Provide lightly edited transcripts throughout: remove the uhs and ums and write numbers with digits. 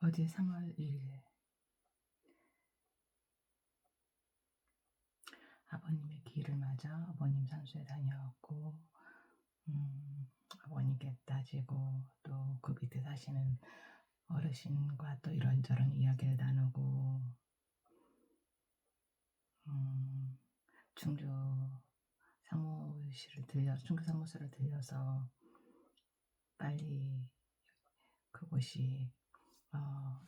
어제 3월 1일 아버님의 기일을 맞아 아버님 산소에 다녀왔고 아버님께 따지고 또 그 밑에 사시는 어르신과 또 이런저런 이야기를 나누고 충주 충주 사무소를 들려서 빨리 그곳이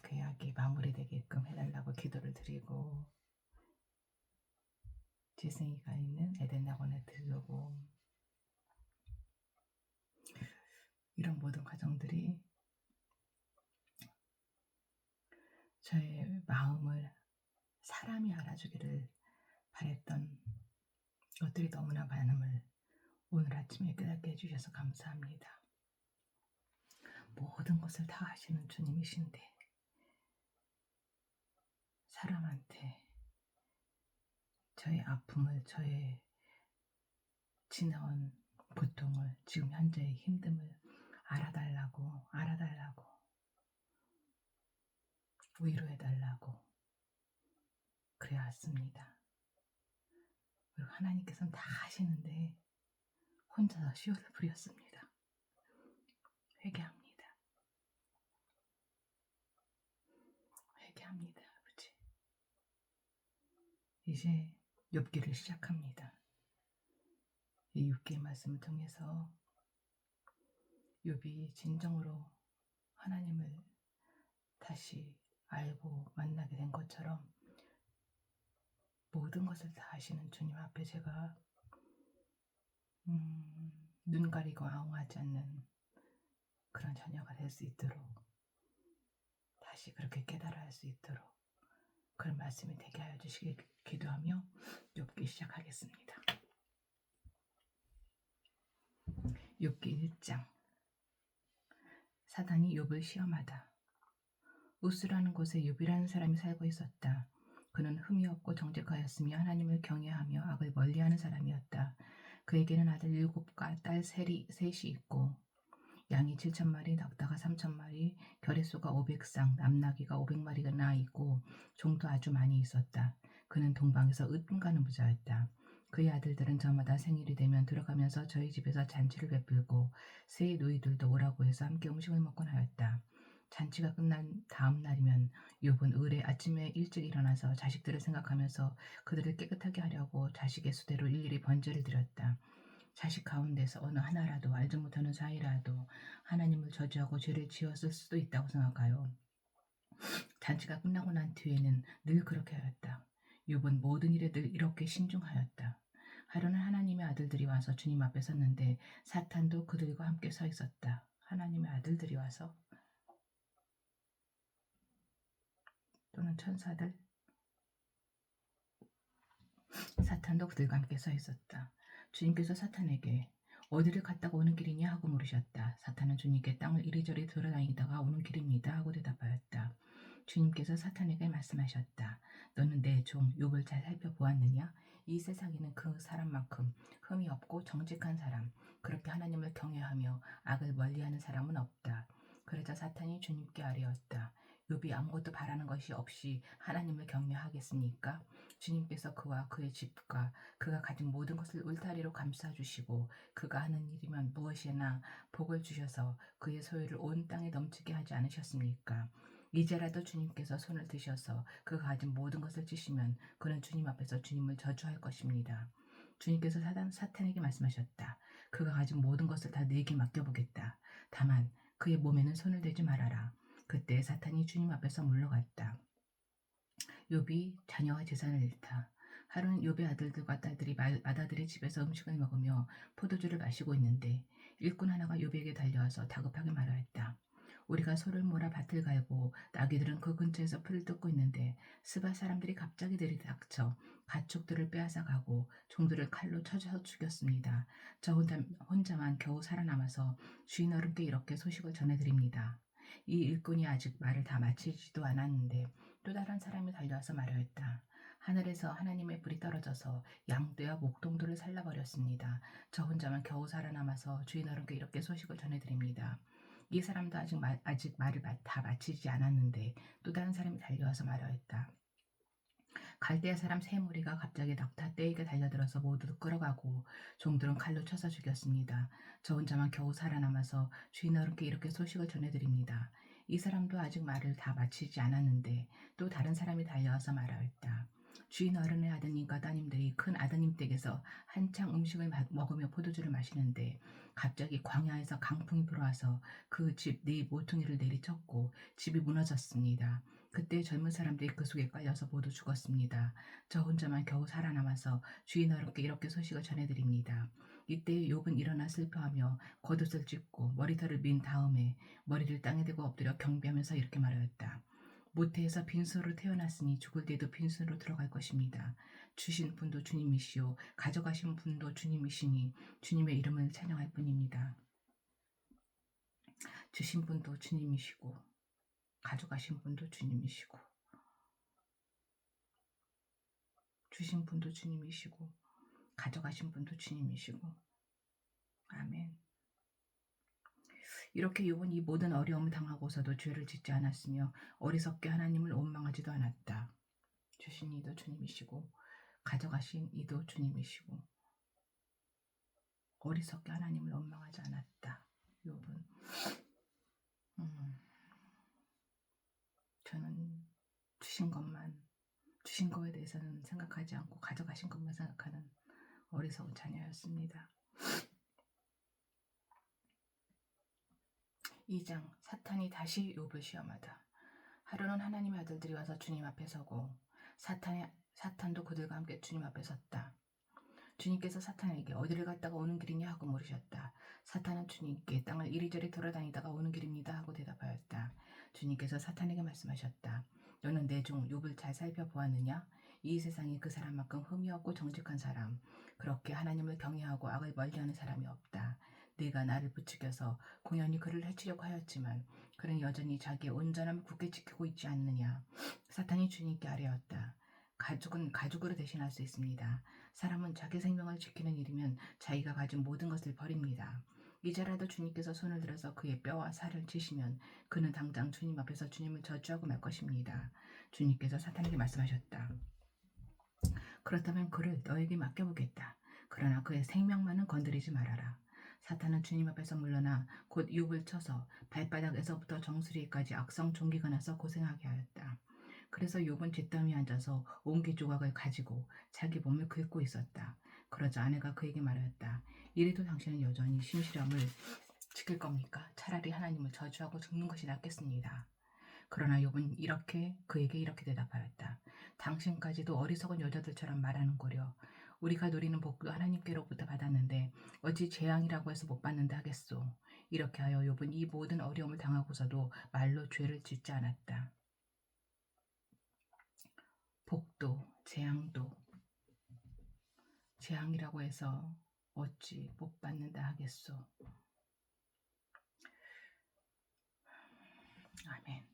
계약이 마무리되게끔 해달라고 기도를 드리고 지승이가 있는 에덴 학원에 들르고 이런 모든 과정들이 저의 마음을 사람이 알아주기를 바랬던 것들이 너무나 많음을 오늘 아침에 깨닫게 해주셔서 감사합니다. 모든 것을 다 아시는 주님이신데 사람한테 저의 아픔을, 저의 지나온 고통을, 지금 현재의 힘듦을 알아달라고 위로해달라고 그래 왔습니다. 그리고 하나님께서는 다 아시는데 혼자서 시오를 부렸습니다. 회개합니다. 아버지. 이제 욥기를 시작합니다. 이 욥기의 말씀을 통해서 욥이 진정으로 하나님을 다시 알고 만나게 된 것처럼 모든 것을 다 아시는 주님 앞에 제가 눈 가리고 아웅하지 않는 그런 자녀가 될 수 있도록 다시 그렇게 깨달아 할 수 있도록 그런 말씀이 되게 하여 주시길 기도하며 욥기 시작하겠습니다. 욥기 1장. 사단이 욥을 시험하다. 우스라는 곳에 욥이라는 사람이 살고 있었다. 그는 흠이 없고 정직하였으며 하나님을 경외하며 악을 멀리하는 사람이었다. 그에게는 아들 7과 딸 셋이 있고 양이 7,000마리, 낙타가 3,000마리, 겨레소가 500쌍, 남나귀가 500마리나 있고 종도 아주 많이 있었다. 그는 동방에서 으뜸가는 부자였다. 그의 아들들은 저마다 생일이 되면 들어가면서 저희 집에서 잔치를 베풀고 세 누이들도 오라고 해서 함께 음식을 먹곤 하였다. 잔치가 끝난 다음 날이면 욥은 을에 아침에 일찍 일어나서 자식들을 생각하면서 그들을 깨끗하게 하려고 자식의 수대로 일일이 번제를 드렸다. 자식 가운데서 어느 하나라도 알지 못하는 사이라도 하나님을 저주하고 죄를 지었을 수도 있다고 생각하여 잔치가 끝나고 난 뒤에는 늘 그렇게 하였다. 욥은 모든 일에 늘 이렇게 신중하였다. 하루는 하나님의 아들들이 와서 주님 앞에 섰는데 사탄도 그들과 함께 서 있었다. 하나님의 아들들이 와서 또는 천사들, 사탄도 그들과 함께 서 있었다. 주님께서 사탄에게 어디를 갔다가 오는 길이냐 하고 물으셨다. 사탄은 주님께 땅을 이리저리 돌아다니다가 오는 길입니다 하고 대답하였다. 주님께서 사탄에게 말씀하셨다. 너는 내 종 욥을 잘 살펴보았느냐? 이 세상에는 그 사람만큼 흠이 없고 정직한 사람, 그렇게 하나님을 경외하며 악을 멀리하는 사람은 없다. 그러자 사탄이 주님께 아뢰었다. 욥이 아무것도 바라는 것이 없이 하나님을 경외하겠습니까? 주님께서 그와 그의 집과 그가 가진 모든 것을 울타리로 감싸주시고 그가 하는 일이면 무엇이나 복을 주셔서 그의 소유를 온 땅에 넘치게 하지 않으셨습니까? 이제라도 주님께서 손을 드셔서 그가 가진 모든 것을 찌시면 그는 주님 앞에서 주님을 저주할 것입니다. 주님께서 사탄에게 말씀하셨다. 그가 가진 모든 것을 다 네게 맡겨보겠다. 다만 그의 몸에는 손을 대지 말아라. 그때 사탄이 주님 앞에서 물러갔다. 욥이 자녀와 재산을 잃다. 하루는 욥의 아들들과 딸들이 맏아들의 집에서 음식을 먹으며 포도주를 마시고 있는데 일꾼 하나가 욥에게 달려와서 다급하게 말하였다. 우리가 소를 몰아 밭을 갈고 나귀들은 그 근처에서 풀을 뜯고 있는데 스바 사람들이 갑자기 들이닥쳐 가축들을 빼앗아가고 종들을 칼로 쳐서 죽였습니다. 저 혼자만 겨우 살아남아서 주인 어른께 이렇게 소식을 전해드립니다. 이 일꾼이 아직 말을 다 마치지도 않았는데 또 다른 사람이 달려와서 말하였다. 하늘에서 하나님의 불이 떨어져서 양떼와 목동들을 살라버렸습니다. 저 혼자만 겨우 살아남아서 주인 어른께 이렇게 소식을 전해드립니다. 이 사람도 아직 말을 다 마치지 않았는데 또 다른 사람이 달려와서 말하였다. 갈대아 사람 세 무리가 갑자기 낙타 떼에게 달려들어서 모두 끌어가고 종들은 칼로 쳐서 죽였습니다. 저 혼자만 겨우 살아남아서 주인 어른께 이렇게 소식을 전해드립니다. 이 사람도 아직 말을 다 마치지 않았는데 또 다른 사람이 달려와서 말하였다. 주인 어른의 아드님과 따님들이 큰 아드님 댁에서 한창 음식을 먹으며 포도주를 마시는데 갑자기 광야에서 강풍이 불어와서 그 집 네 모퉁이를 내리쳤고 집이 무너졌습니다. 그때 젊은 사람들이 그 속에 깔려서 모두 죽었습니다. 저 혼자만 겨우 살아남아서 주인 어른께 이렇게 소식을 전해드립니다. 이때 욥은 일어나 슬퍼하며 겉옷을 찢고 머리털을 민 다음에 머리를 땅에 대고 엎드려 경배하면서 이렇게 말하였다. 모태에서 빈손으로 태어났으니 죽을 때도 빈손으로 들어갈 것입니다. 주신 분도 주님이시요 가져가신 분도 주님이시니 주님의 이름을 찬양할 뿐입니다. 주신 분도 주님이시고 가져가신 분도 주님이시고 주신 분도 주님이시고 가져가신 분도 주님이시고 아멘. 이렇게 욥은 이 모든 어려움을 당하고서도 죄를 짓지 않았으며 어리석게 하나님을 원망하지도 않았다. 주신 이도 주님이시고 가져가신 이도 주님이시고 어리석게 하나님을 원망하지 않았다. 욥은 저는 주신 거에 대해서는 생각하지 않고 가져가신 것만 생각하는 어리석은 자녀였습니다. 2장 사탄이 다시 욥을 시험하다. 하루는 하나님의 아들들이 와서 주님 앞에 서고 사탄도 그들과 함께 주님 앞에 섰다. 주님께서 사탄에게 어디를 갔다가 오는 길이냐 하고 물으셨다. 사탄은 주님께 땅을 이리저리 돌아다니다가 오는 길입니다 하고 대답하였다. 주님께서 사탄에게 말씀하셨다. 너는 내 종 욥을 잘 살펴보았느냐? 이 세상에 그 사람만큼 흠이 없고 정직한 사람, 그렇게 하나님을 경외하고 악을 멀리하는 사람이 없다. 네가 나를 부추겨서 공연히 그를 해치려고 하였지만 그는 여전히 자기의 온전함을 굳게 지키고 있지 않느냐. 사탄이 주님께 아뢰었다. 가족은 가족으로 대신할 수 있습니다. 사람은 자기 생명을 지키는 일이면 자기가 가진 모든 것을 버립니다. 이제라도 주님께서 손을 들어서 그의 뼈와 살을 치시면 그는 당장 주님 앞에서 주님을 저주하고 말 것입니다. 주님께서 사탄에게 말씀하셨다. 그렇다면 그를 너에게 맡겨보겠다. 그러나 그의 생명만은 건드리지 말아라. 사탄은 주님 앞에서 물러나 곧 욥을 쳐서 발바닥에서부터 정수리까지 악성 종기가 나서 고생하게 하였다. 그래서 욥은 잿더미에 앉아서 옹기 조각을 가지고 자기 몸을 긁고 있었다. 그러자 아내가 그에게 말하였다. 이래도 당신은 여전히 신실함을 지킬 겁니까? 차라리 하나님을 저주하고 죽는 것이 낫겠습니다. 그러나 욥은 그에게 이렇게 대답하였다. 당신까지도 어리석은 여자들처럼 말하는거려. 우리가 누리는 복도 하나님께로부터 받았는데 어찌 재앙이라고 해서 못 받는다 하겠소. 이렇게 하여 욥은 이 모든 어려움을 당하고서도 말로 죄를 짓지 않았다. 복도, 재앙이라고 해서 어찌 못 받는다 하겠소. 아멘.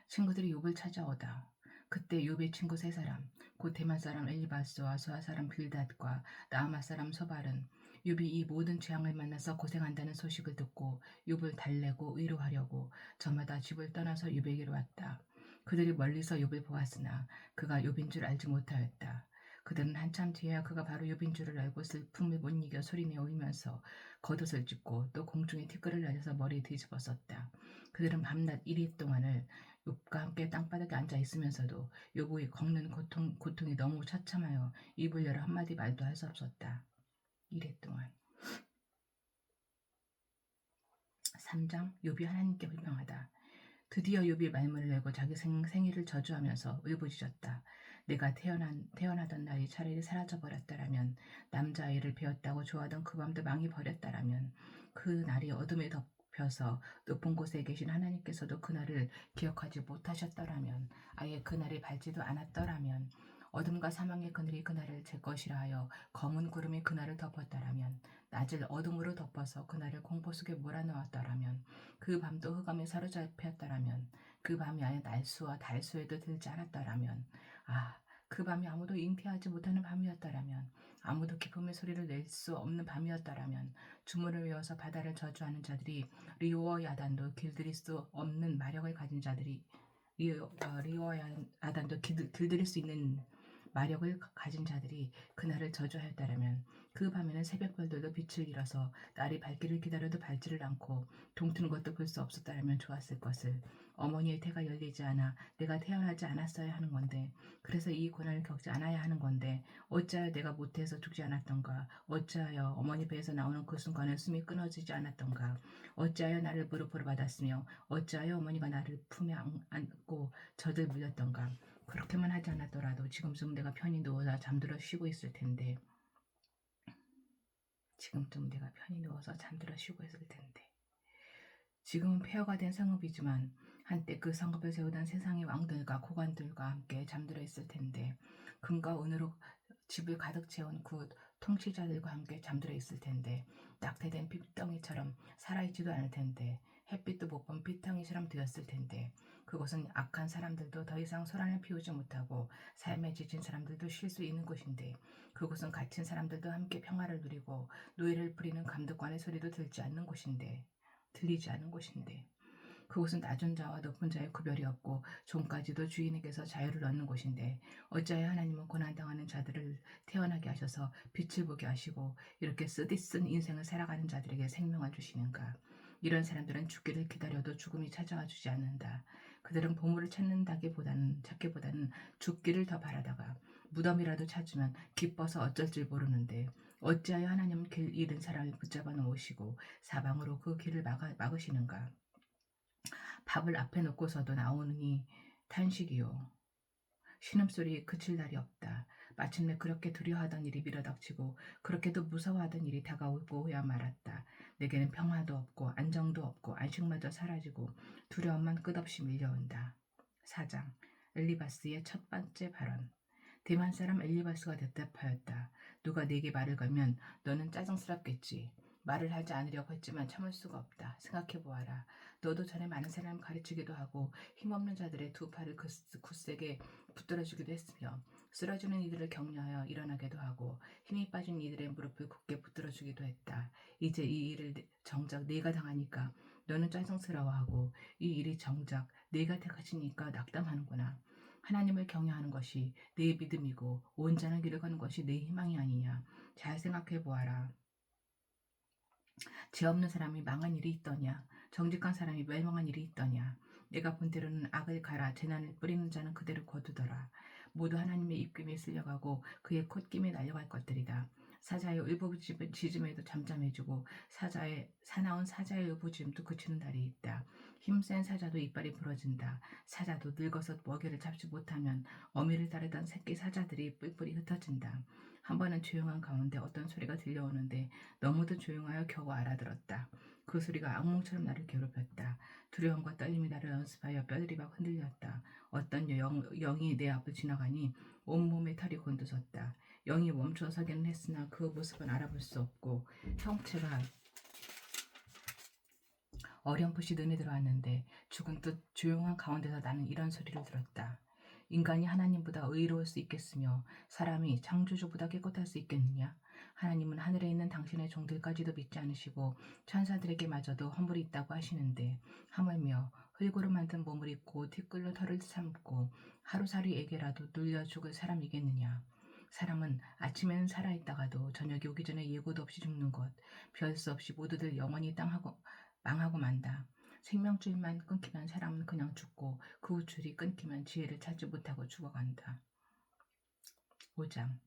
친구들이 욥을 찾아오다. 그때 욥의 친구 세 사람, 곧 대만 사람 엘리바스와 소아 사람 빌닷과 나아마 사람 소발은 욥이 이 모든 재앙을 만나서 고생한다는 소식을 듣고 욥을 달래고 위로하려고 저마다 집을 떠나서 욥에게로 왔다. 그들이 멀리서 욥을 보았으나 그가 욥인 줄 알지 못하였다. 그들은 한참 뒤에야 그가 바로 욥인 줄을 알고 슬픔을 못 이겨 소리내어 울면서 겉옷을 찢고 또 공중에 티끌을 날려서 머리에 뒤집었었다. 그들은 밤낮 1일 동안을 욥과 함께 땅바닥에 앉아 있으면서도 욥의 걷는 고통이 너무 처참하여 입을 열어 한마디 말도 할 수 없었다. 1일 동안. 3장 욥이 하나님께 불평하다. 드디어 욥이 말문을 내고 자기 생일을 저주하면서 울부짖었다. 내가 태어나던 날이 차라리 사라져버렸다라면, 남자아이를 배웠다고 좋아하던 그 밤도 망이 버렸다라면, 그 날이 어둠에 덮여서 높은 곳에 계신 하나님께서도 그날을 기억하지 못하셨더라면, 아예 그날을 밟지도 않았더라면, 어둠과 사망의 그늘이 그날을 제 것이라 하여 검은 구름이 그날을 덮었다라면, 낮을 어둠으로 덮어서 그날을 공포 속에 몰아넣었다라면, 그 밤도 흑암에 사로잡혔다라면, 그 밤이 아예 날수와 달수에도 들지 않았다라면, 그 밤이 아무도 잉태하지 못하는 밤이었다라면, 아무도 기쁨의 소리를 낼 수 없는 밤이었더라면 주문을 외워서 바다를 저주하는 자들이 리오와 야단도 길들일 수 없는 마력을 가진 자들이 리오와 야단도 길들일 수 있는 마력을 가진 자들이 그날을 저주하였다라면 그 밤에는 새벽별들도 빛을 잃어서 날이 밝기를 기다려도 밝지를 않고 동트는 것도 볼 수 없었다라면 좋았을 것을. 어머니의 태가 열리지 않아 내가 태어나지 않았어야 하는 건데, 그래서 이 고난을 겪지 않아야 하는 건데, 어찌하여 내가 못해서 죽지 않았던가? 어찌하여 어머니 배에서 나오는 그 순간에 숨이 끊어지지 않았던가? 어찌하여 나를 무릎으로 받았으며 어찌하여 어머니가 나를 품에 안고 젖을 물렸던가? 그렇게만 하지 않았더라도 지금쯤 내가 편히 누워서 잠들어 쉬고 있을 텐데. 지금쯤 내가 편히 누워서 잠들어 쉬고 있을 텐데. 지금은 폐허가 된 성읍이지만 한때 그 성읍을 세우던 세상의 왕들과 고관들과 함께 잠들어 있을 텐데, 금과 은으로 집을 가득 채운 그 통치자들과 함께 잠들어 있을 텐데, 낙태된 핏덩이처럼 살아있지도 않을 텐데, 햇빛도 못 본 핏덩이처럼 되었을 텐데, 그곳은 악한 사람들도 더 이상 소란을 피우지 못하고 삶에 지친 사람들도 쉴 수 있는 곳인데, 그곳은 갇힌 사람들도 함께 평화를 누리고 노예를 부리는 감독관의 소리도 들리지 않는 곳인데, 그곳은 낮은 자와 높은 자의 구별이 없고 종까지도 주인에게서 자유를 얻는 곳인데, 어찌하여 하나님은 고난당하는 자들을 태어나게 하셔서 빛을 보게 하시고 이렇게 쓰디쓴 인생을 살아가는 자들에게 생명을 주시는가? 이런 사람들은 죽기를 기다려도 죽음이 찾아와 주지 않는다. 그들은 보물을 찾기보다는 죽기를 더 바라다가 무덤이라도 찾으면 기뻐서 어쩔 줄 모르는데, 어찌하여 하나님은 길 잃은 사람을 붙잡아 놓으시고 사방으로 그 길을 막으시는가? 밥을 앞에 놓고서도 나오느니 탄식이요. 신음소리 그칠 날이 없다. 마침내 그렇게 두려워하던 일이 밀어닥치고 그렇게도 무서워하던 일이 다가오고야 말았다. 내게는 평화도 없고 안정도 없고 안식마저 사라지고 두려움만 끝없이 밀려온다. 4장 엘리바스의 첫 번째 발언. 대만 사람 엘리바스가 대답하였다. 누가 네게 말을 걸면 너는 짜증스럽겠지. 말을 하지 않으려고 했지만 참을 수가 없다. 생각해보아라. 너도 전에 많은 사람을 가르치기도 하고 힘없는 자들의 두 팔을 굳세게 붙들어주기도 했으며 쓰러지는 이들을 격려하여 일어나게도 하고 힘이 빠진 이들의 무릎을 굳게 붙들어주기도 했다. 이제 이 일을 정작 네가 당하니까 너는 짜증스러워하고 이 일이 정작 네가 택하시니까 낙담하는구나. 하나님을 경외하는 것이 네 믿음이고 온전한 길을 가는 것이 네 희망이 아니냐. 잘 생각해 보아라. 죄 없는 사람이 망한 일이 있더냐? 정직한 사람이 멸망한 일이 있더냐? 내가 본대로는 악을 갈아 재난을 뿌리는 자는 그대로 거두더라. 모두 하나님의 입김에 쓸려가고 그의 콧김에 날려갈 것들이다. 사자의 울부짖음에도 잠잠해지고 사나운 사자의 울부짖음도 그치는 날이 있다. 힘센 사자도 이빨이 부러진다. 사자도 늙어서 먹이를 잡지 못하면 어미를 따르던 새끼 사자들이 뿔뿔이 흩어진다. 한 번은 조용한 가운데 어떤 소리가 들려오는데 너무도 조용하여 겨우 알아들었다. 그 소리가 악몽처럼 나를 괴롭혔다. 두려움과 떨림이 나를 연습하여 뼈들이 막 흔들렸다. 어떤 영이 내 앞을 지나가니 온몸에 털이 곤두섰다. 영이 멈춰 서기는 했으나 그 모습은 알아볼 수 없고 형체가 어렴풋이 눈에 들어왔는데 죽은 듯 조용한 가운데서 나는 이런 소리를 들었다. 인간이 하나님보다 의로울 수 있겠으며 사람이 창조주보다 깨끗할 수 있겠느냐? 하나님은 하늘에 있는 당신의 종들까지도 믿지 않으시고 천사들에게마저도 허물이 있다고 하시는데, 하물며 흙으로 만든 몸을 입고 티끌로 털을 삼고 하루살이에게라도 눌려 죽을 사람이겠느냐? 사람은 아침에는 살아있다가도 저녁이 오기 전에 예고도 없이 죽는 것, 별 수 없이 모두들 영원히 망하고 만다. 생명줄만 끊기면 사람은 그냥 죽고 그 줄이 끊기면 지혜를 찾지 못하고 죽어간다. 5장.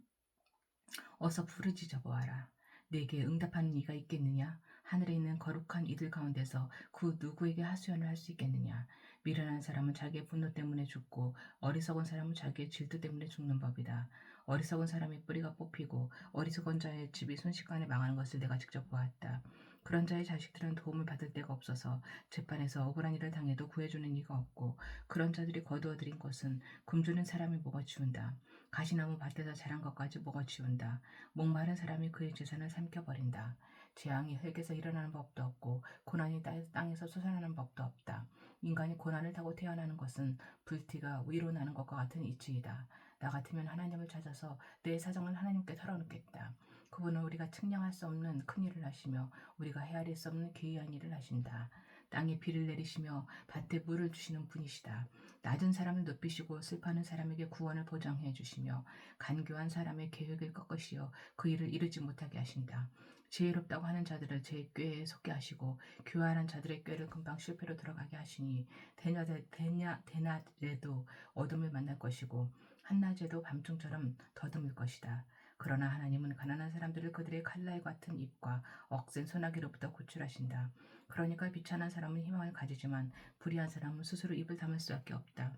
어서 부르짖어 보아라. 내게 응답하는 이가 있겠느냐? 하늘에 있는 거룩한 이들 가운데서 그 누구에게 하소연을 할 수 있겠느냐? 미련한 사람은 자기의 분노 때문에 죽고 어리석은 사람은 자기의 질투 때문에 죽는 법이다. 어리석은 사람의 뿌리가 뽑히고 어리석은 자의 집이 순식간에 망하는 것을 내가 직접 보았다. 그런 자의 자식들은 도움을 받을 데가 없어서 재판에서 억울한 일을 당해도 구해주는 이가 없고, 그런 자들이 거두어들인 것은 굶주린 사람이 먹어치운다. 가시나무 밭에서 자란 것까지 먹어치운다. 목마른 사람이 그의 재산을 삼켜버린다. 재앙이 흙에서 일어나는 법도 없고 고난이 땅에서 솟아나는 법도 없다. 인간이 고난을 타고 태어나는 것은 불티가 위로 나는 것과 같은 이치이다. 나 같으면 하나님을 찾아서 내 사정을 하나님께 털어놓겠다. 그분은 우리가 측량할 수 없는 큰 일을 하시며 우리가 헤아릴 수 없는 기이한 일을 하신다. 땅에 비를 내리시며 밭에 물을 주시는 분이시다. 낮은 사람을 높이시고 슬퍼하는 사람에게 구원을 보장해 주시며 간교한 사람의 계획을 꺾으시어 그 일을 이루지 못하게 하신다. 지혜롭다고 하는 자들을 제 꾀에 속게 하시고 교활한 자들의 꾀를 금방 실패로 들어가게 하시니 대낮에도 어둠을 만날 것이고 한낮에도 밤중처럼 더듬을 것이다. 그러나 하나님은 가난한 사람들을 그들의 칼날 같은 입과 억센 소나기로부터 구출하신다. 그러니까 비천한 사람은 희망을 가지지만 불의한 사람은 스스로 입을 다물 수밖에 없다.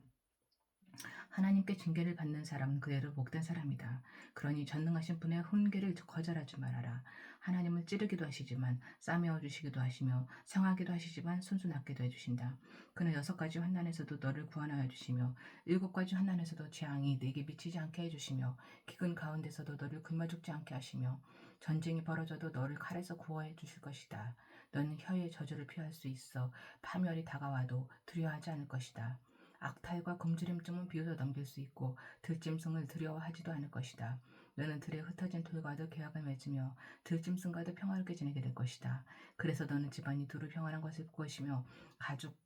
하나님께 징계를 받는 사람은 그대로 복된 사람이다. 그러니 전능하신 분의 훈계를 거절하지 말아라. 하나님을 찌르기도 하시지만 싸매어 주시기도 하시며 상하기도 하시지만 순순하게도 해주신다. 그는 6가지 환난에서도 너를 구원하여 주시며 7가지 환난에서도 재앙이 네게 미치지 않게 해주시며 기근 가운데서도 너를 굶어 죽지 않게 하시며 전쟁이 벌어져도 너를 칼에서 구원해 주실 것이다. 너는 혀의 저주를 피할 수 있어 파멸이 다가와도 두려워하지 않을 것이다. 악탈과 굶주림쯤은 비웃어 넘길 수 있고 들짐승을 두려워하지도 않을 것이다. 너는 들에 흩어진 돌과도 계약을 맺으며 들짐승과도 평화롭게 지내게 될 것이다. 그래서 너는 집안이 두루 평안한 것을 볼 것이며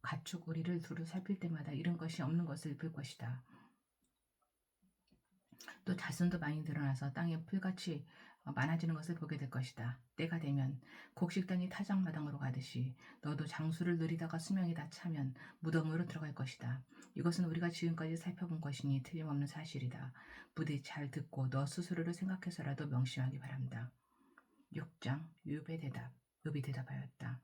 가축 우리를 두루 살필 때마다 잃은 것이 없는 것을 볼 것이다. 또 자손도 많이 늘어나서 땅에 풀같이 많아지는 것을 보게 될 것이다. 때가 되면 곡식단이 타작마당으로 가듯이 너도 장수를 누리다가 수명이 다 차면 무덤으로 들어갈 것이다. 이것은 우리가 지금까지 살펴본 것이니 틀림없는 사실이다. 부디 잘 듣고 너 스스로를 생각해서라도 명심하기 바랍니다. 6장 욥이 대답하였다.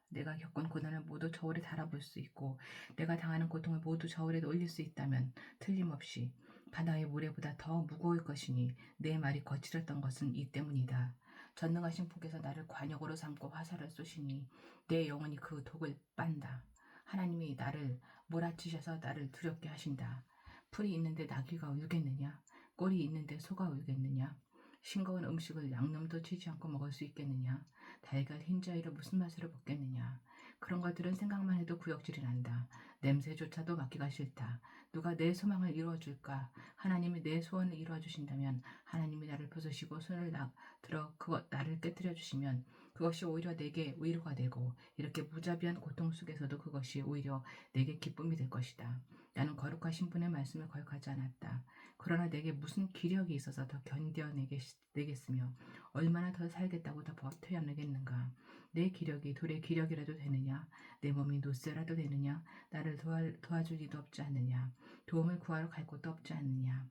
내가 겪은 고난을 모두 저울에 달아볼 수 있고 내가 당하는 고통을 모두 저울에 올릴 수 있다면 틀림없이 바다의 모래보다 더 무거울 것이니 내 말이 거칠었던 것은 이 때문이다. 전능하신 북에서 나를 관역으로 삼고 화살을 쏘시니 내 영혼이 그 독을 빤다. 하나님이 나를 몰아치셔서 나를 두렵게 하신다. 풀이 있는데 나귀가 울겠느냐? 꼴이 있는데 소가 울겠느냐? 싱거운 음식을 양념도 치지 않고 먹을 수 있겠느냐? 달걀 흰자위를 무슨 맛으로 먹겠느냐? 그런 것들은 생각만 해도 구역질이 난다. 냄새조차도 맡기가 싫다. 누가 내 소망을 이루어줄까? 하나님이 내 소원을 이루어주신다면 하나님이 나를 벗으시고 손을 들어 나를 깨뜨려 주시면 그것이 오히려 내게 위로가 되고 이렇게 무자비한 고통 속에서도 그것이 오히려 내게 기쁨이 될 것이다. 나는 거룩하신 분의 말씀을 거역하지 않았다. 그러나 내게 무슨 기력이 있어서 더 견뎌내겠으며 얼마나 더 살겠다고 더 버텨내겠는가. 내 기력이 돌의 기력이라도 되느냐? 내 몸이 노쇠라도 되느냐? 나를 도와줄 리도 없지 않느냐? 도움을 구하러 갈 곳도 없지 않느냐?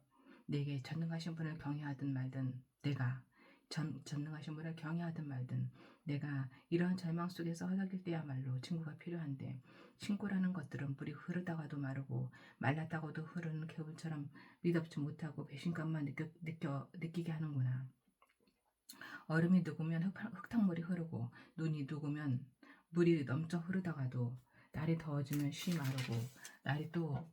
내게 전능하신 분을 경외하든 말든 전능하신 분을 경외하든 말든 내가 이러한 절망 속에서 허덕일 때야말로 친구가 필요한데 친구라는 것들은 물이 흐르다가도 마르고 말랐다가도 흐르는 개울처럼 미덥지 못하고 배신감만 느끼게 하는구나. 얼음이 녹으면 흙탕물이 흐르고 눈이 녹으면 물이 넘쳐 흐르다가도 날이 더워지면 쉬 마르고 날이 또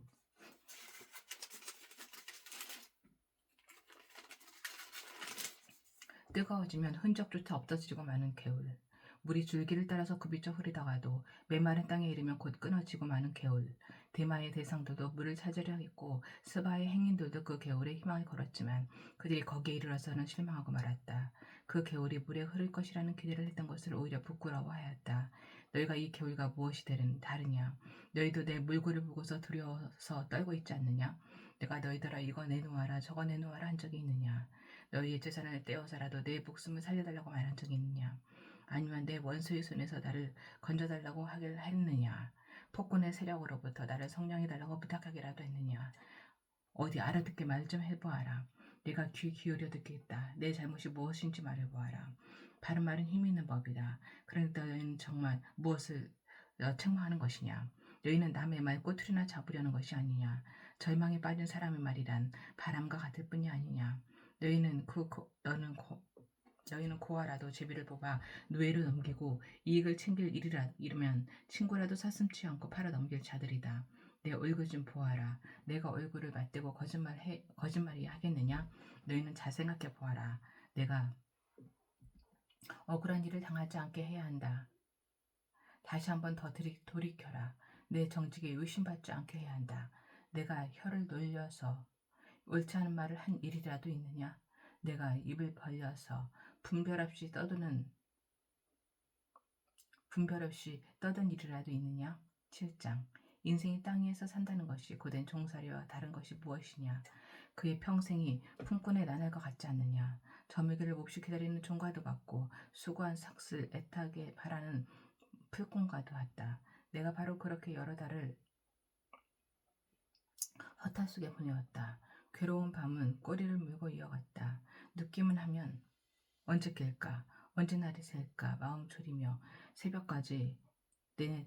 뜨거워지면 흔적조차 없어지고 마는 개울. 물이 줄기를 따라서 굽이쳐 흐르다가도 메마른 땅에 이르면 곧 끊어지고 마는 개울. 대마의 대상들도 물을 찾으려 했고 스바의 행인들도 그 개울에 희망을 걸었지만 그들이 거기에 이르러서는 실망하고 말았다. 그 개울이 물에 흐를 것이라는 기대를 했던 것을 오히려 부끄러워하였다. 너희가 이 개울과 무엇이 다르냐? 너희도 내 물구를 보고서 두려워서 떨고 있지 않느냐? 내가 너희들아 이거 내놓아라 저거 내놓아라 한 적이 있느냐? 너희의 재산을 떼어서라도 내 목숨을 살려달라고 말한 적이 있느냐? 아니면 내 원수의 손에서 나를 건져달라고 하길 했느냐? 폭군의 세력으로부터 나를 성령해달라고 부탁하기라도 했느냐? 어디 알아듣게 말 좀 해보아라. 내가 귀 기울여 듣겠다. 내 잘못이 무엇인지 말해보아라. 바른 말은 힘이 있는 법이다. 그런데 너희는 정말 무엇을 책망하는 것이냐? 너희는 남의 말 꼬투리나 잡으려는 것이 아니냐? 절망에 빠진 사람의 말이란 바람과 같을 뿐이 아니냐? 너희는 고아라도 제비를 뽑아 누에로 넘기고 이익을 챙길 이르면 친구라도 사슴치 않고 팔아 넘길 자들이다. 내 얼굴 좀 보아라. 내가 얼굴을 맞대고 거짓말이 하겠느냐? 너희는 잘 생각해 보아라. 내가 억울한 일을 당하지 않게 해야 한다. 다시 한번 더 돌이켜라. 내 정직에 의심받지 않게 해야 한다. 내가 혀를 놀려서 옳지 않은 말을 한 일이라도 있느냐? 내가 입을 벌려서 분별 없이 떠든 일이라도 있느냐? 7장. 인생이 땅 위에서 산다는 것이 고된 종살이와 다른 것이 무엇이냐? 그의 평생이 품꾼의 나날과 같지 않느냐? 저물기를 몹시 기다리는 종과도 같고 수고한 삭슬 애타게 바라는 풀꾼과도 같다. 내가 바로 그렇게 여러 달을 허탈 속에 보내었다. 괴로운 밤은 꼬리를 물고 이어갔다. 느낌은 하면 언제 깰까? 언제 날이 셀까? 마음 졸이며 새벽까지 내내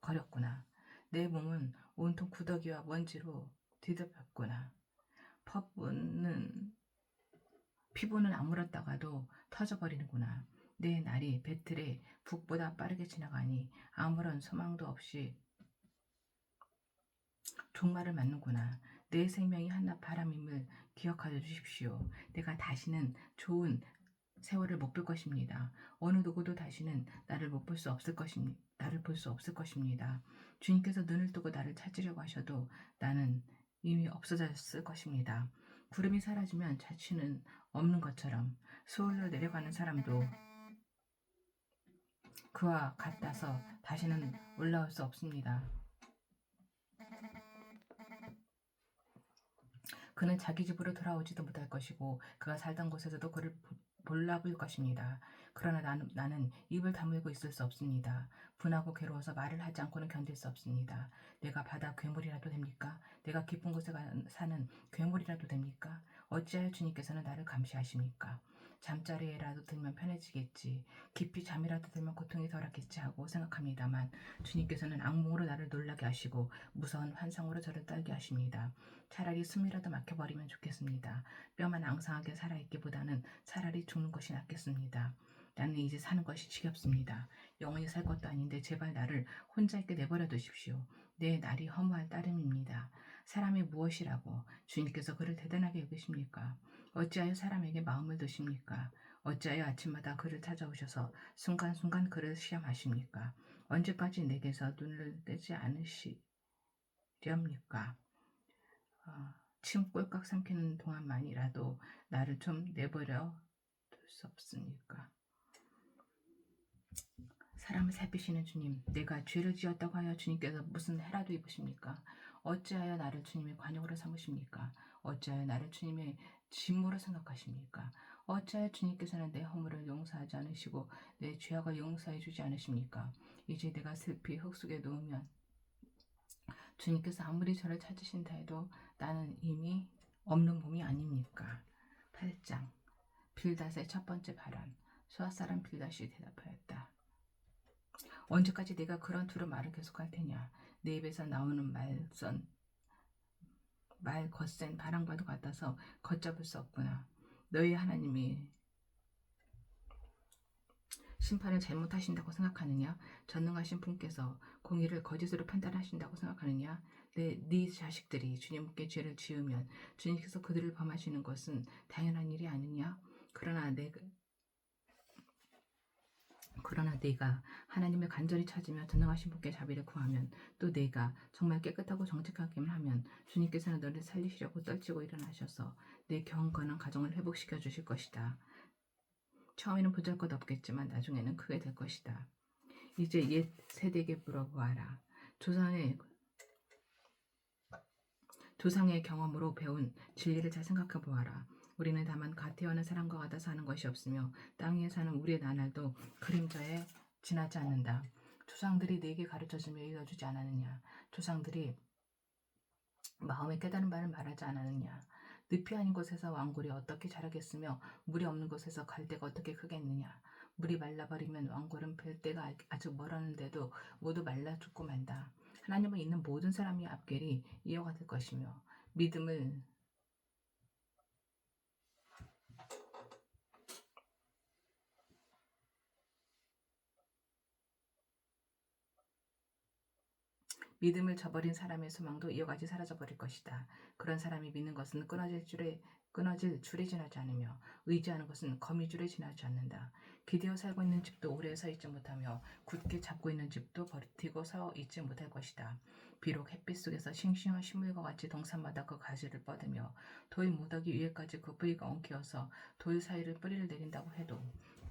거렸구나. 내 몸은 온통 구더기와 먼지로 뒤덮였구나. 피부는 아물었다가도 터져버리는구나. 내 날이 배틀에 북보다 빠르게 지나가니 아무런 소망도 없이 종말을 맞는구나. 내 생명이 한낱 바람임을 기억하여 주십시오. 내가 다시는 좋은 세월을 못 볼 것입니다. 어느 누구도 다시는 나를 볼 수 없을 것입니다. 주님께서 눈을 뜨고 나를 찾으려고 하셔도 나는 이미 없어졌을 것입니다. 구름이 사라지면 자취는 없는 것처럼 수월로 내려가는 사람도 그와 같아서 다시는 올라올 수 없습니다. 그는 자기 집으로 돌아오지도 못할 것이고 그가 살던 곳에서도 그를 몰라볼 것입니다. 그러나 나는 입을 다물고 있을 수 없습니다. 분하고 괴로워서 말을 하지 않고는 견딜 수 없습니다. 내가 바다 괴물이라도 됩니까? 내가 깊은 곳에 사는 괴물이라도 됩니까? 어찌하여 주님께서는 나를 감시하십니까? 잠자리에라도 들면 편해지겠지. 깊이 잠이라도 들면 고통이 덜하겠지 하고 생각합니다만 주님께서는 악몽으로 나를 놀라게 하시고 무서운 환상으로 저를 떨게 하십니다. 차라리 숨이라도 막혀버리면 좋겠습니다. 뼈만 앙상하게 살아있기보다는 차라리 죽는 것이 낫겠습니다. 나는 이제 사는 것이 지겹습니다. 영원히 살 것도 아닌데 제발 나를 혼자 있게 내버려 두십시오. 내 날이 허무할 따름입니다. 사람이 무엇이라고 주님께서 그를 대단하게 여기십니까? 어찌하여 사람에게 마음을 두십니까? 어찌하여 아침마다 그를 찾아오셔서 순간순간 그를 시험하십니까? 언제까지 내게서 눈을 떼지 않으시렵니까? 침 꼴깍 삼키는 동안만이라도 나를 좀 내버려 둘 수 없습니까? 사람을 살피시는 주님, 내가 죄를 지었다고 하여 주님께서 무슨 해라도 입으십니까? 어찌하여 나를 주님의 관용으로 삼으십니까? 어찌하여 나를 주님의 짐으로 생각하십니까? 어찌하여 주님께서는 내 허물을 용서하지 않으시고 내 죄악을 용서해 주지 않으십니까? 이제 내가 슬피 흙 속에 누우면 주님께서 아무리 저를 찾으신다 해도 나는 이미 없는 몸이 아닙니까? 8장. 빌닷의 첫 번째 발언. 수앗사람 빌닷이 대답하였다. 언제까지 내가 그런 두루 말을 계속할 테냐? 내 입에서 나오는 말 거센 바람과도 같아서 걷잡을 수 없구나. 너희 하나님이 심판을 잘못하신다고 생각하느냐? 전능하신 분께서 공의를 거짓으로 판단하신다고 생각하느냐? 네 자식들이 주님께 죄를 지으면 주님께서 그들을 범하시는 것은 당연한 일이 아니냐? 그러나 네가 하나님을 간절히 찾으며 전능하신 분께 자비를 구하면 또 네가 정말 깨끗하고 정직하기만 하면 주님께서는 너를 살리시려고 떨치고 일어나셔서 내 경건한 가정을 회복시켜 주실 것이다. 처음에는 보잘것없겠지만 나중에는 크게 될 것이다. 이제 옛 세대에게 물어보아라. 조상의 경험으로 배운 진리를 잘 생각해 보아라. 우리는 다만 갓 태어난 사람과 같아 사는 것이 없으며 땅 위에 사는 우리의 나날도 그림자에 지나지 않는다. 조상들이 네게 가르쳐주며 읽어주지 않았느냐? 조상들이 마음에 깨달은 바를 말하지 않았느냐? 늪이 아닌 곳에서 왕골이 어떻게 자라겠으며 물이 없는 곳에서 갈대가 어떻게 크겠느냐? 물이 말라버리면 왕골은 뵐 때가 아직 멀었는데도 모두 말라 죽고 만다. 하나님을 믿는 모든 사람이 앞길이 이어가 될 것이며 믿음을 저버린 사람의 소망도 이어가지 사라져버릴 것이다. 그런 사람이 믿는 것은 끊어질 줄에 지나지 않으며 의지하는 것은 거미줄에 지나지 않는다. 기대어 살고 있는 집도 오래 서 있지 못하며 굳게 잡고 있는 집도 버티고 서 있지 못할 것이다. 비록 햇빛 속에서 싱싱한 식물과 같이 동산마다 그 가지를 뻗으며 돌 무더기 위에까지 그 뿌리가 엉키어서 돌 사이를 뿌리를 내린다고 해도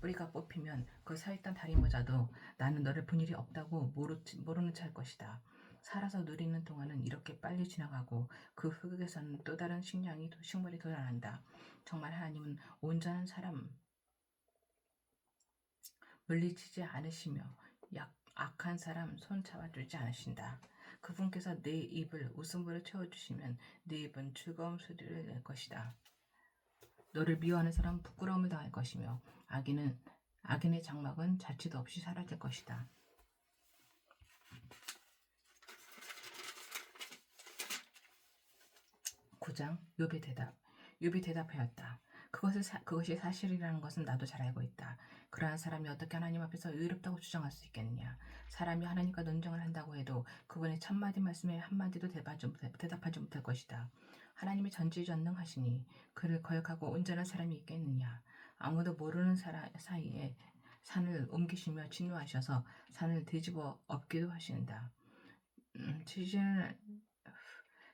뿌리가 뽑히면 그 서 있던 다리 모자도 나는 너를 본 일이 없다고 모르는 체 할 것이다. 살아서 누리는 동안은 이렇게 빨리 지나가고 그 흙에서는 또 다른 식물이 돋아난다. 정말 하나님은 온전한 사람 물리치지 않으시며 악한 사람 손 잡아주지 않으신다. 그분께서 내 입을 웃음으로 채워주시면 내 입은 즐거운 소리를 낼 것이다. 너를 미워하는 사람은 부끄러움을 당할 것이며 악인의 장막은 자취도 없이 사라질 것이다. 9장 욥의 대답. 욥이 대답하였다. 그것이 사실이라는 것은 나도 잘 알고 있다. 그러한 사람이 어떻게 하나님 앞에서 의롭다고 주장할 수 있겠느냐. 사람이 하나님과 논쟁을 한다고 해도 그분의 천마디 말씀에 한마디도 대답하지 못할 것이다. 하나님이 전지전능하시니 그를 거역하고 온전한 사람이 있겠느냐. 아무도 모르는 사이에 산을 옮기시며 진노하셔서 산을 뒤집어 엎기도 하신다.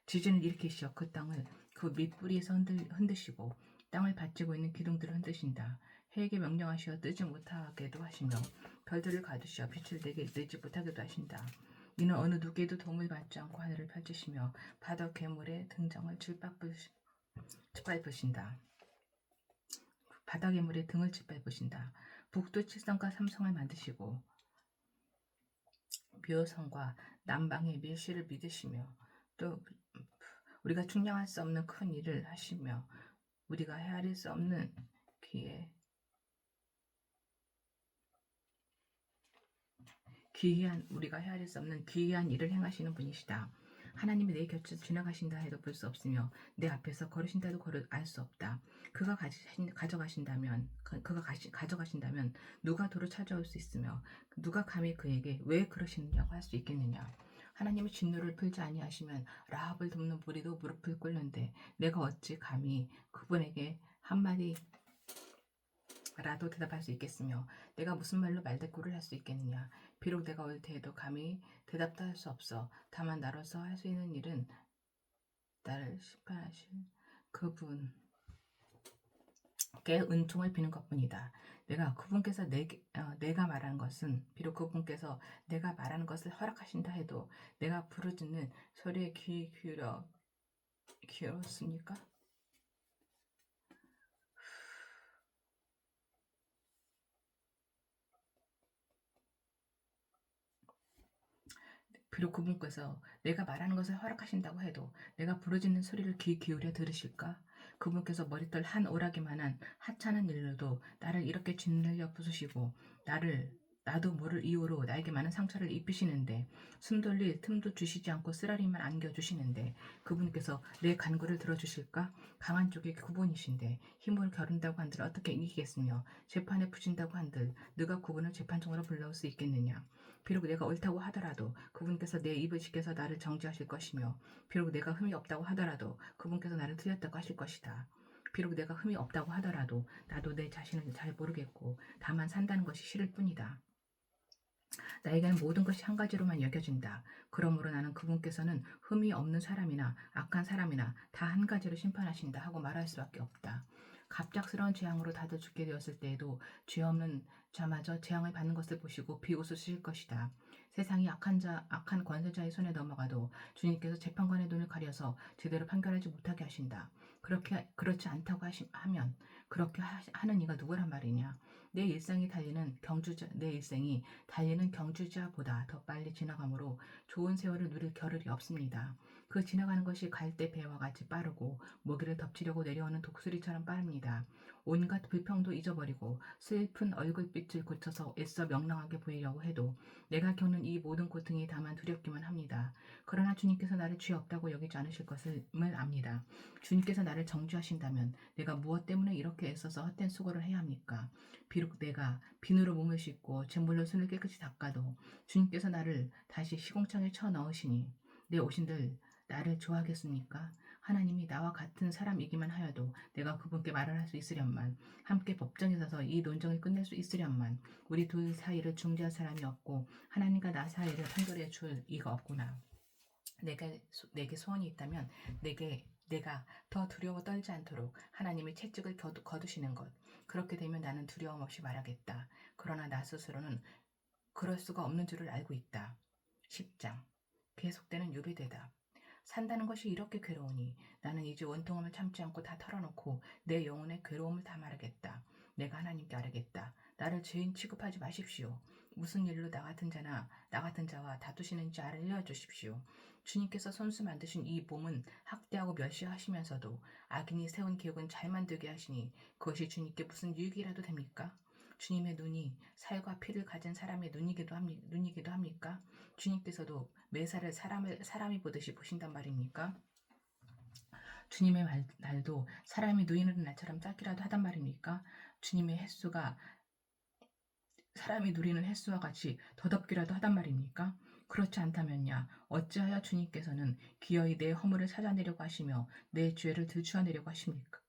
지진을 일으키시어 그 땅을 그 밑뿌리에서 흔드시고 땅을 받치고 있는 기둥들을 흔드신다. 해에게 명령하시어 뜨지 못하게도 하시며 별들을 가두시어 빛을 내지 못하게도 하신다. 이는 어느 누구에도 도움을 받지 않고 하늘을 펼치시며 바다 괴물의 등장을 짓밟으신다. 바다 괴물의 등을 짓밟으신다. 북두 7성과 3성을 만드시고 묘성과 남방의 밀실을 믿으시며 또 우리가 측량할 수 없는 큰 일을 하시며 우리가 헤아릴 수 없는 우리가 헤아릴 수 없는 기이한 일을 행하시는 분이시다. 하나님이 내 곁에서 지나가신다 해도 볼 수 없으며 내 앞에서 걸으신다 해도 알 수 없다. 그가 가져가신다면 누가 도로 찾아올 수 있으며 누가 감히 그에게 왜 그러시느냐고 할 수 있겠느냐. 하나님이 진노를 풀지 아니하시면 라합을 돕는 무리도 무릎을 꿇는데 내가 어찌 감히 그분에게 한마디 라도 대답할 수 있겠으며 내가 무슨 말로 말대꾸를 할 수 있겠느냐. 비록 내가 옳대해도 감히 대답도 할 수 없어. 다만 나로서 할 수 있는 일은 나를 심판하실 그분께 은총을 비는 것뿐이다. 내가 말하는 것은 비록 그분께서 내가 말하는 것을 허락하신다 해도 내가 부르짖는 소리에 귀 기울었습니까? 비록 그분께서 내가 말하는 것을 허락하신다고 해도 내가 부르짖는 소리를 귀 기울여 들으실까? 그분께서 머리털 한 오라기만한 하찮은 일로도 나를 이렇게 짓눌려 부수시고 나도 모를 이유로 나에게 많은 상처를 입히시는데 숨 돌릴 틈도 주시지 않고 쓰라리만 안겨주시는데 그분께서 내 간구를 들어주실까? 강한 쪽이 그분이신데 힘을 겨룬다고 한들 어떻게 이기겠으며 재판에 붙인다고 한들 누가 그분을 재판정으로 불러올 수 있겠느냐. 비록 내가 옳다고 하더라도 그분께서 내 입을 지켜서 나를 정죄하실 것이며 비록 내가 흠이 없다고 하더라도 그분께서 나를 틀렸다고 하실 것이다. 비록 내가 흠이 없다고 하더라도 나도 내 자신을 잘 모르겠고 다만 산다는 것이 싫을 뿐이다. 나에게는 모든 것이 한 가지로만 여겨진다. 그러므로 나는 그분께서는 흠이 없는 사람이나 악한 사람이나 다 한 가지로 심판하신다 하고 말할 수밖에 없다. 갑작스러운 재앙으로 다들 죽게 되었을 때에도 죄 없는 자마저 재앙을 받는 것을 보시고 비웃으실 것이다. 세상이 악한 권세자의 손에 넘어가도 주님께서 재판관의 눈을 가려서 제대로 판결하지 못하게 하신다. 그렇지 않다고 하면 그렇게 하는 이가 누구란 말이냐. 내 일생이 달리는 경주자보다 더 빨리 지나가므로 좋은 세월을 누릴 겨를이 없습니다. 그 지나가는 것이 갈대 배와 같이 빠르고 모기를 덮치려고 내려오는 독수리처럼 빠릅니다. 온갖 불평도 잊어버리고 슬픈 얼굴빛을 고쳐서 애써 명랑하게 보이려고 해도 내가 겪는 이 모든 고통이 다만 두렵기만 합니다. 그러나 주님께서 나를 죄 없다고 여기지 않으실 것을 압니다. 주님께서 나를 정죄하신다면 내가 무엇 때문에 이렇게 애써서 헛된 수고를 해야 합니까? 비록 내가 비누로 몸을 씻고 제물로 손을 깨끗이 닦아도 주님께서 나를 다시 시공창에 쳐 넣으시니 내 오신들 나를 좋아하겠습니까? 하나님이 나와 같은 사람이기만 하여도 내가 그분께 말을 할 수 있으련만, 함께 법정에 서서 이 논쟁을 끝낼 수 있으련만, 우리 둘 사이를 중재할 사람이 없고 하나님과 나 사이를 판결해 줄 이가 없구나. 내게 소원이 있다면 내가 더 두려워 떨지 않도록 하나님의 채찍을 거두시는 것. 그렇게 되면 나는 두려움 없이 말하겠다. 그러나 나 스스로는 그럴 수가 없는 줄을 알고 있다. 10장. 계속되는 유리대답. 산다는 것이 이렇게 괴로우니 나는 이제 원통함을 참지 않고 다 털어놓고 내 영혼의 괴로움을 다 말하겠다. 내가 하나님께 아뢰겠다. 나를 죄인 취급하지 마십시오. 무슨 일로 나 같은 자와 다투시는지 알려주십시오. 주님께서 손수 만드신 이 몸은 학대하고 멸시하시면서도 악인이 세운 계획은 잘 만들게 하시니 그것이 주님께 무슨 유익이라도 됩니까? 주님의 눈이 살과 피를 가진 사람의 눈이기도 합니까? 주님께서도 매사를 사람이 보듯이 보신단 말입니까? 주님의 날도 사람이 누리는 날처럼 짧기라도 하단 말입니까? 주님의 횟수가 사람이 누리는 횟수와 같이 더덥기라도 하단 말입니까? 그렇지 않다면야 어찌하여 주님께서는 기어이 내 허물을 찾아내려고 하시며 내 죄를 들추어내려고 하십니까?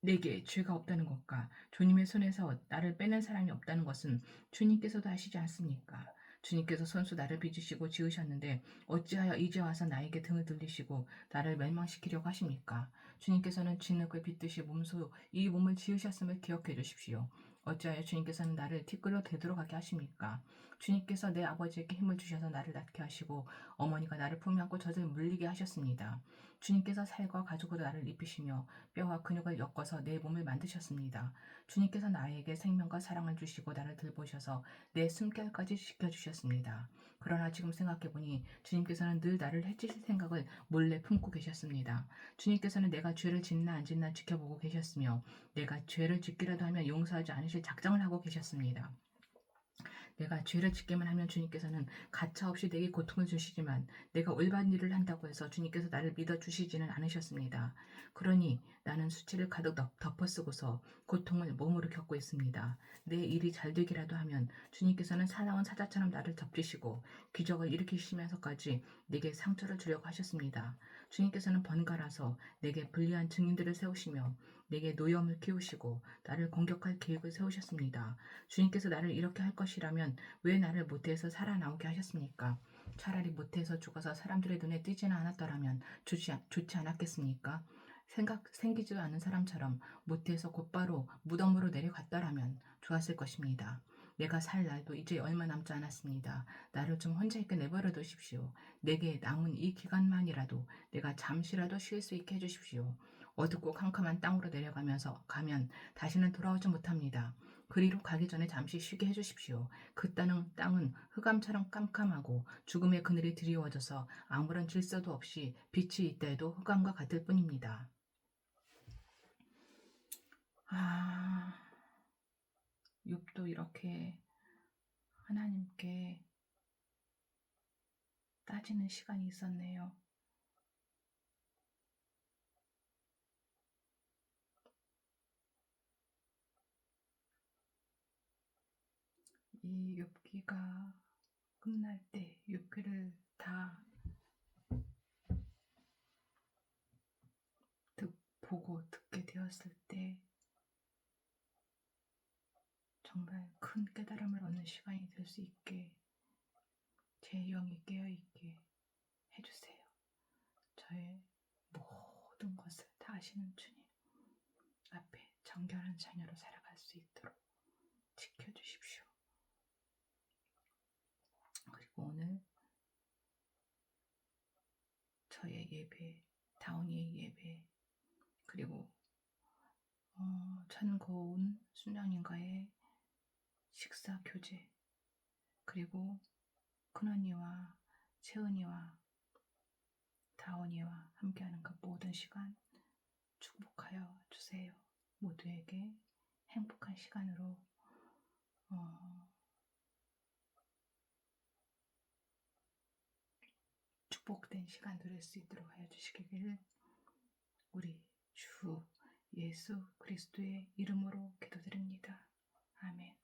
내게 죄가 없다는 것과 주님의 손에서 나를 빼는 사람이 없다는 것은 주님께서도 아시지 않습니까? 주님께서 손수 나를 빚으시고 지으셨는데 어찌하여 이제 와서 나에게 등을 돌리시고 나를 멸망시키려고 하십니까? 주님께서는 진흙을 빚듯이 이 몸을 지으셨음을 기억해 주십시오. 어찌하여 주님께서는 나를 티끌로 되돌아가게 하십니까? 주님께서 내 아버지에게 힘을 주셔서 나를 낳게 하시고 어머니가 나를 품에 안고 젖을 물리게 하셨습니다. 주님께서 살과 가죽으로 나를 입히시며 뼈와 근육을 엮어서 내 몸을 만드셨습니다. 주님께서 나에게 생명과 사랑을 주시고 나를 돌보셔서 내 숨결까지 지켜주셨습니다. 그러나 지금 생각해보니 주님께서는 늘 나를 해치실 생각을 몰래 품고 계셨습니다. 주님께서는 내가 죄를 짓나 안 짓나 지켜보고 계셨으며 내가 죄를 짓기라도 하면 용서하지 않으실 작정을 하고 계셨습니다. 내가 죄를 짓기만 하면 주님께서는 가차없이 내게 고통을 주시지만 내가 올바른 일을 한다고 해서 주님께서 나를 믿어주시지는 않으셨습니다. 그러니 나는 수치를 가득 덮어쓰고서 고통을 몸으로 겪고 있습니다. 내 일이 잘 되기라도 하면 주님께서는 사나운 사자처럼 나를 덮치시고 기적을 일으키시면서까지 내게 상처를 주려고 하셨습니다. 주님께서는 번갈아서 내게 불리한 증인들을 세우시며 내게 노여움을 키우시고 나를 공격할 계획을 세우셨습니다. 주님께서 나를 이렇게 할 것이라면 왜 나를 모태에서 살아나오게 하셨습니까? 차라리 모태에서 죽어서 사람들의 눈에 띄지는 않았더라면 좋지 않았겠습니까? 생기지도 않은 사람처럼 모태에서 곧바로 무덤으로 내려갔더라면 좋았을 것입니다. 내가 살 날도 이제 얼마 남지 않았습니다. 나를 좀 혼자 있게 내버려 두십시오. 내게 남은 이 기간만이라도 내가 잠시라도 쉴 수 있게 해주십시오. 어둡고 캄캄한 땅으로 가면 다시는 돌아오지 못합니다. 그리로 가기 전에 잠시 쉬게 해주십시오. 그 땅은 흑암처럼 깜깜하고 죽음의 그늘이 드리워져서 아무런 질서도 없이 빛이 있다 해도 흑암과 같을 뿐입니다. 욥도 이렇게 하나님께 따지는 시간이 있었네요. 이 욥기가 끝날 때 욥기를 다 보고 듣게 되었을 때 정말 큰 깨달음을 얻는 시간이 될 수 있게 제 영이 깨어있게 해주세요. 저의 모든 것을 다 아시는 주님 앞에 정결한 자녀로 살아갈 수 있도록 지켜주십시오. 그리고 오늘 저의 예배, 다운이의 예배, 그리고 천고운 순양인과의 식사 교제, 그리고 큰언니와 채은이와 다운이와 함께하는 그 모든 시간 축복하여 주세요. 모두에게 행복한 시간으로 축복된 시간 누릴 수 있도록 하여 주시기를 우리 주 예수 그리스도의 이름으로 기도드립니다. 아멘.